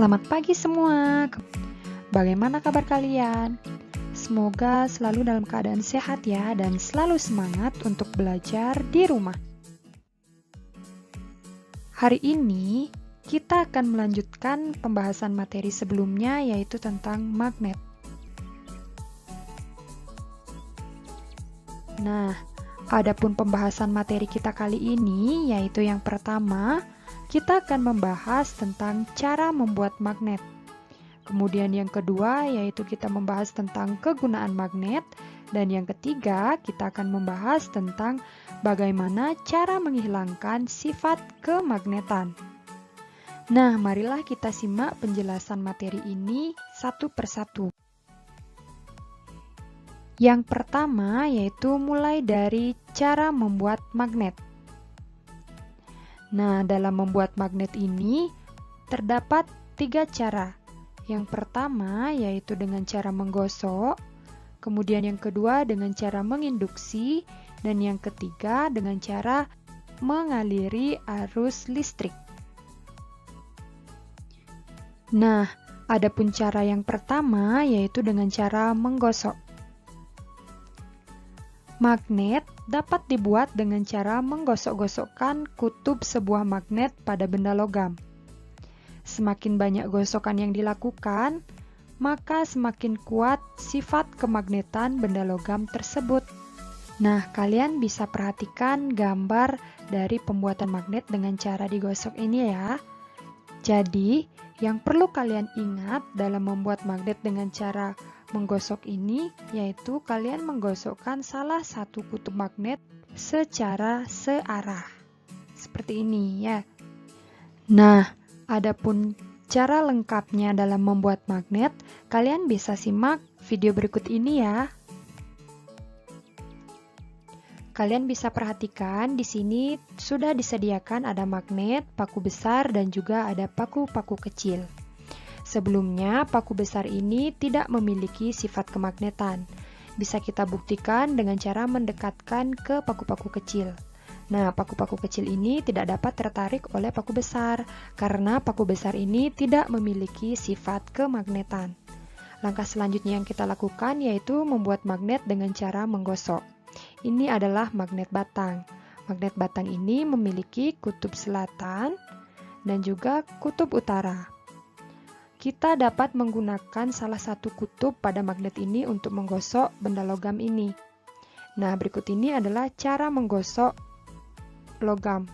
Selamat pagi semua. Bagaimana kabar kalian? Semoga selalu dalam keadaan sehat ya dan selalu semangat untuk belajar di rumah. Hari ini kita akan melanjutkan pembahasan materi sebelumnya yaitu tentang magnet. Nah, adapun pembahasan materi kita kali ini yaitu yang pertama, kita akan membahas tentang cara membuat magnet. Kemudian yang kedua yaitu kita membahas tentang kegunaan magnet. Dan yang ketiga kita akan membahas tentang bagaimana cara menghilangkan sifat kemagnetan. Nah, marilah kita simak penjelasan materi ini satu persatu. Yang pertama yaitu mulai dari cara membuat magnet. Nah, dalam membuat magnet ini terdapat 3 cara. Yang pertama yaitu dengan cara menggosok, kemudian yang kedua dengan cara menginduksi, dan yang ketiga dengan cara mengaliri arus listrik. Nah, adapun cara yang pertama yaitu dengan cara menggosok. Magnet dapat dibuat dengan cara menggosok-gosokkan kutub sebuah magnet pada benda logam. Semakin banyak gosokan yang dilakukan, maka semakin kuat sifat kemagnetan benda logam tersebut. Nah, kalian bisa perhatikan gambar dari pembuatan magnet dengan cara digosok ini ya. Jadi, yang perlu kalian ingat dalam membuat magnet dengan cara menggosok ini yaitu kalian menggosokkan salah satu kutub magnet secara searah. Seperti ini ya. Nah, adapun cara lengkapnya dalam membuat magnet, kalian bisa simak video berikut ini ya. Kalian bisa perhatikan di sini sudah disediakan ada magnet, paku besar dan juga ada paku-paku kecil. Sebelumnya, paku besar ini tidak memiliki sifat kemagnetan. Bisa kita buktikan dengan cara mendekatkan ke paku-paku kecil. Nah, paku-paku kecil ini tidak dapat tertarik oleh paku besar, karena paku besar ini tidak memiliki sifat kemagnetan. Langkah selanjutnya yang kita lakukan yaitu membuat magnet dengan cara menggosok. Ini adalah magnet batang. Magnet batang ini memiliki kutub selatan dan juga kutub utara. Kita dapat menggunakan salah satu kutub pada magnet ini untuk menggosok benda logam ini. Nah, berikut ini adalah cara menggosok logam.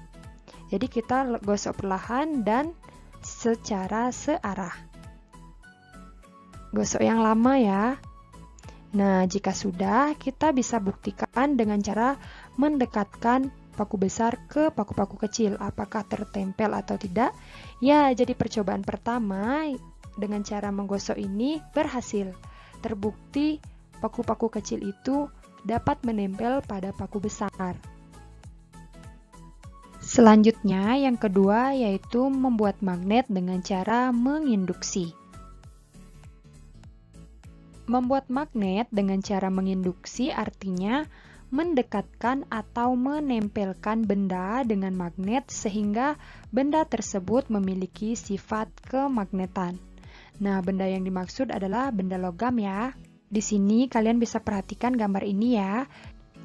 Jadi kita gosok perlahan dan secara searah. Gosok yang lama ya. Nah, jika sudah, kita bisa buktikan dengan cara mendekatkan paku besar ke paku-paku kecil. Apakah tertempel atau tidak? Ya, jadi percobaan pertama dengan cara menggosok ini berhasil. Terbukti paku-paku kecil itu dapat menempel pada paku besar. Selanjutnya, yang kedua yaitu membuat magnet dengan cara menginduksi. Membuat magnet dengan cara menginduksi artinya mendekatkan atau menempelkan benda dengan magnet sehingga benda tersebut memiliki sifat kemagnetan. Nah, benda yang dimaksud adalah benda logam ya. Di sini kalian bisa perhatikan gambar ini ya.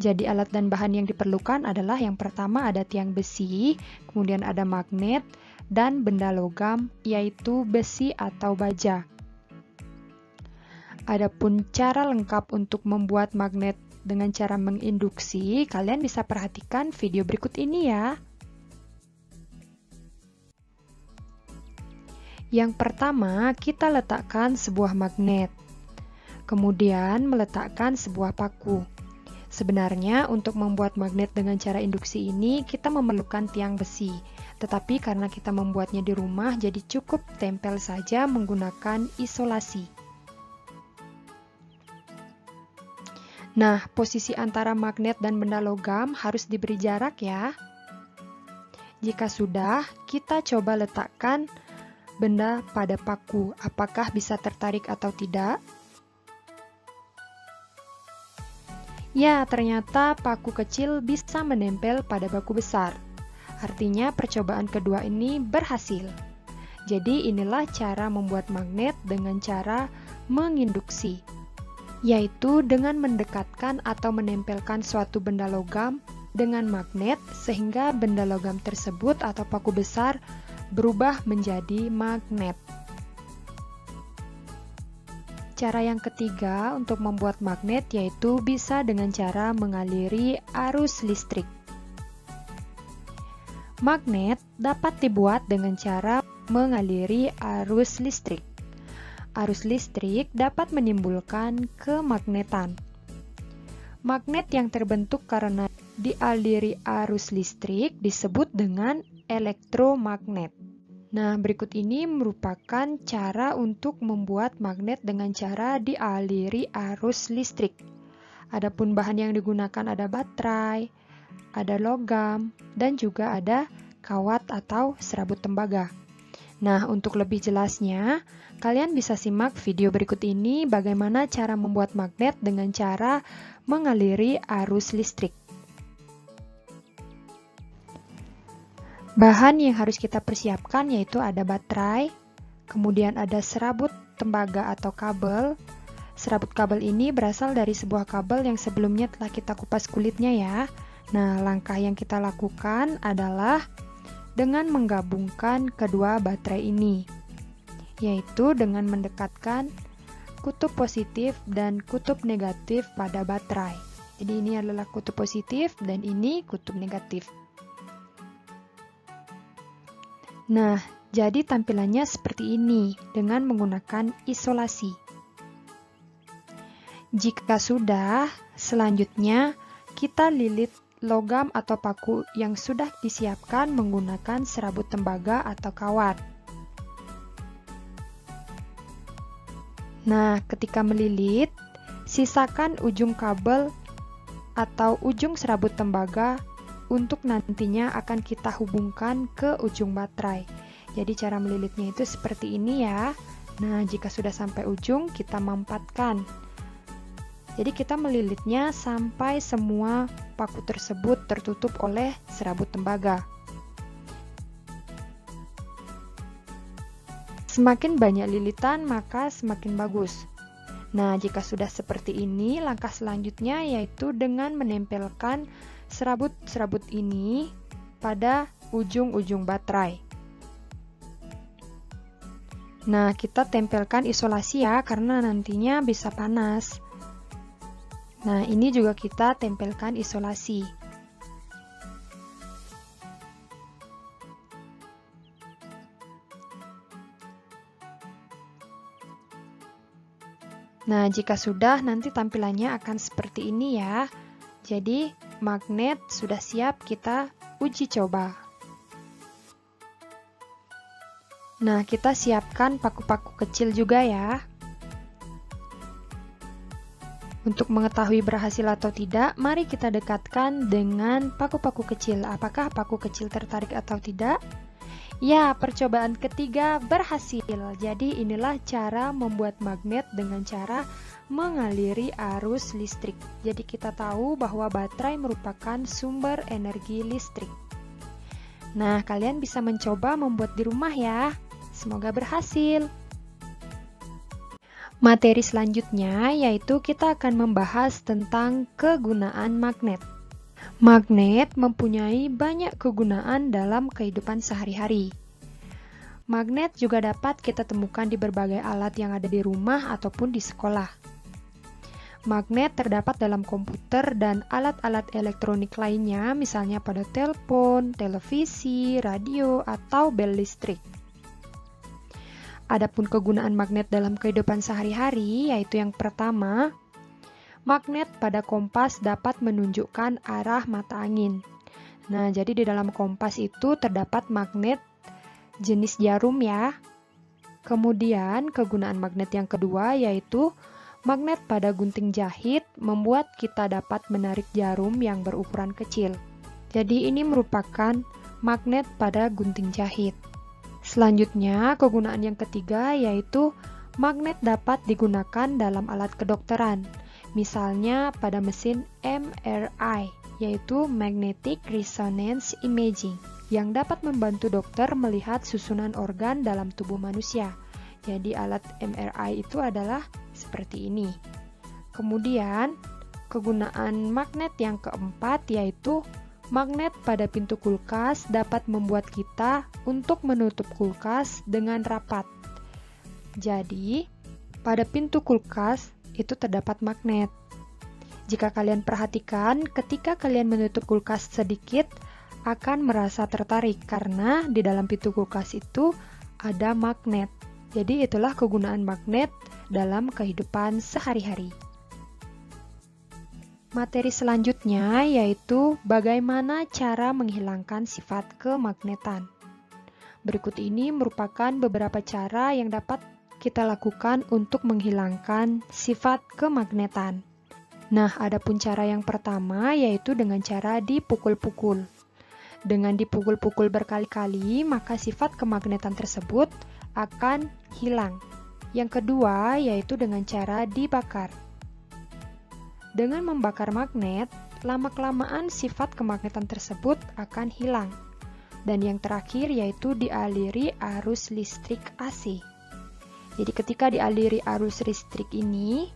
Jadi alat dan bahan yang diperlukan adalah yang pertama ada tiang besi, kemudian ada magnet, dan benda logam yaitu besi atau baja. Adapun cara lengkap untuk membuat magnet dengan cara menginduksi, kalian bisa perhatikan video berikut ini ya. Yang pertama, kita letakkan sebuah magnet. Kemudian meletakkan sebuah paku. Sebenarnya untuk membuat magnet dengan cara induksi ini kita memerlukan tiang besi. Tetapi karena kita membuatnya di rumah, jadi cukup tempel saja menggunakan isolasi. Nah, posisi antara magnet dan benda logam harus diberi jarak ya. Jika sudah, kita coba letakkan benda pada paku. Apakah bisa tertarik atau tidak? Ya, ternyata paku kecil bisa menempel pada paku besar. Artinya percobaan kedua ini berhasil. Jadi inilah cara membuat magnet dengan cara menginduksi, yaitu dengan mendekatkan atau menempelkan suatu benda logam dengan magnet sehingga benda logam tersebut atau paku besar berubah menjadi magnet. Cara yang ketiga untuk membuat magnet yaitu bisa dengan cara mengaliri arus listrik. Magnet dapat dibuat dengan cara mengaliri arus listrik. Arus listrik dapat menimbulkan kemagnetan. Magnet yang terbentuk karena dialiri arus listrik disebut dengan elektromagnet. Nah, berikut ini merupakan cara untuk membuat magnet dengan cara dialiri arus listrik. Adapun bahan yang digunakan ada baterai, ada logam, dan juga ada kawat atau serabut tembaga. Nah, untuk lebih jelasnya, kalian bisa simak video berikut ini bagaimana cara membuat magnet dengan cara mengaliri arus listrik. Bahan yang harus kita persiapkan yaitu ada baterai, kemudian ada serabut tembaga atau kabel. Serabut kabel ini berasal dari sebuah kabel yang sebelumnya telah kita kupas kulitnya ya. Nah, langkah yang kita lakukan adalah dengan menggabungkan kedua baterai ini, yaitu dengan mendekatkan kutub positif dan kutub negatif pada baterai. Jadi ini adalah kutub positif dan ini kutub negatif. Nah, jadi tampilannya seperti ini dengan menggunakan isolasi. Jika sudah, selanjutnya kita lilit logam atau paku yang sudah disiapkan menggunakan serabut tembaga atau kawat. Nah, ketika melilit, sisakan ujung kabel atau ujung serabut tembaga untuk nantinya akan kita hubungkan ke ujung baterai. Jadi cara melilitnya itu seperti ini ya. Nah, jika sudah sampai ujung, kita mampatkan. Jadi kita melilitnya sampai semua paku tersebut tertutup oleh serabut tembaga. Semakin banyak lilitan, maka semakin bagus. Nah, jika sudah seperti ini, langkah selanjutnya yaitu dengan menempelkan serabut-serabut ini pada ujung-ujung baterai. Nah, kita tempelkan isolasi ya, karena nantinya bisa panas. Nah, ini juga kita tempelkan isolasi. Nah, jika sudah, nanti tampilannya akan seperti ini ya. Jadi, magnet sudah siap kita uji coba. Nah, kita siapkan paku-paku kecil juga ya. Untuk mengetahui berhasil atau tidak, mari kita dekatkan dengan paku-paku kecil. Apakah paku kecil tertarik atau tidak? Ya, percobaan ketiga berhasil. Jadi inilah cara membuat magnet dengan cara mengaliri arus listrik. Jadi kita tahu bahwa baterai merupakan sumber energi listrik. Nah, kalian bisa mencoba membuat di rumah ya. Semoga berhasil. Materi selanjutnya yaitu kita akan membahas tentang kegunaan magnet. Magnet mempunyai banyak kegunaan dalam kehidupan sehari-hari. Magnet juga dapat kita temukan di berbagai alat yang ada di rumah ataupun di sekolah. Magnet terdapat dalam komputer dan alat-alat elektronik lainnya, misalnya pada telepon, televisi, radio, atau bel listrik. Adapun kegunaan magnet dalam kehidupan sehari-hari yaitu yang pertama, magnet pada kompas dapat menunjukkan arah mata angin. Nah, jadi di dalam kompas itu terdapat magnet jenis jarum ya. Kemudian kegunaan magnet yang kedua yaitu magnet pada gunting jahit membuat kita dapat menarik jarum yang berukuran kecil. Jadi ini merupakan magnet pada gunting jahit. Selanjutnya, kegunaan yang ketiga yaitu magnet dapat digunakan dalam alat kedokteran, misalnya pada mesin MRI, yaitu Magnetic Resonance Imaging. yang dapat membantu dokter melihat susunan organ dalam tubuh manusia. Jadi alat MRI itu adalah seperti ini. Kemudian, kegunaan magnet yang keempat yaitu magnet pada pintu kulkas dapat membuat kita untuk menutup kulkas dengan rapat. Jadi, pada pintu kulkas itu terdapat magnet. Jika kalian perhatikan, ketika kalian menutup kulkas sedikit, akan merasa tertarik karena di dalam pintu kulkas itu ada magnet. Jadi itulah kegunaan magnet dalam kehidupan sehari-hari. Materi selanjutnya yaitu bagaimana cara menghilangkan sifat kemagnetan. Berikut ini merupakan beberapa cara yang dapat kita lakukan untuk menghilangkan sifat kemagnetan. Nah, adapun cara yang pertama yaitu dengan cara dipukul-pukul. Dengan dipukul-pukul berkali-kali, maka sifat kemagnetan tersebut akan hilang. Yang kedua yaitu dengan cara dibakar. Dengan membakar magnet, lama-kelamaan sifat kemagnetan tersebut akan hilang. Dan yang terakhir yaitu dialiri arus listrik AC. Jadi ketika dialiri arus listrik ini,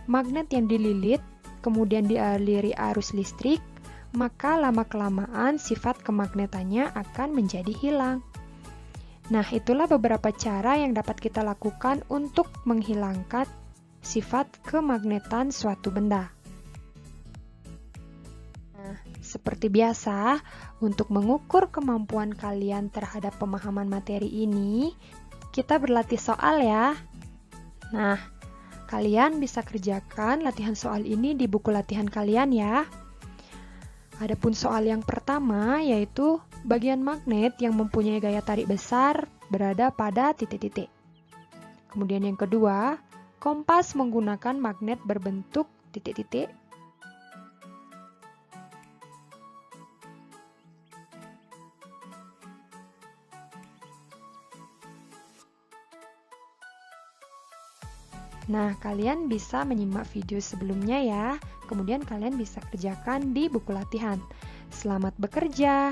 magnet yang dililit kemudian dialiri arus listrik, maka lama-kelamaan sifat kemagnetannya akan menjadi hilang. Nah, itulah beberapa cara yang dapat kita lakukan untuk menghilangkan sifat kemagnetan suatu benda. Nah, seperti biasa, untuk mengukur kemampuan kalian terhadap pemahaman materi ini, kita berlatih soal ya. Nah, kalian bisa kerjakan latihan soal ini di buku latihan kalian ya. Adapun soal yang pertama yaitu bagian magnet yang mempunyai gaya tarik besar berada pada titik-titik. Kemudian yang kedua, kompas menggunakan magnet berbentuk titik-titik. Nah, kalian bisa menyimak video sebelumnya ya. Kemudian kalian bisa kerjakan di buku latihan. Selamat bekerja!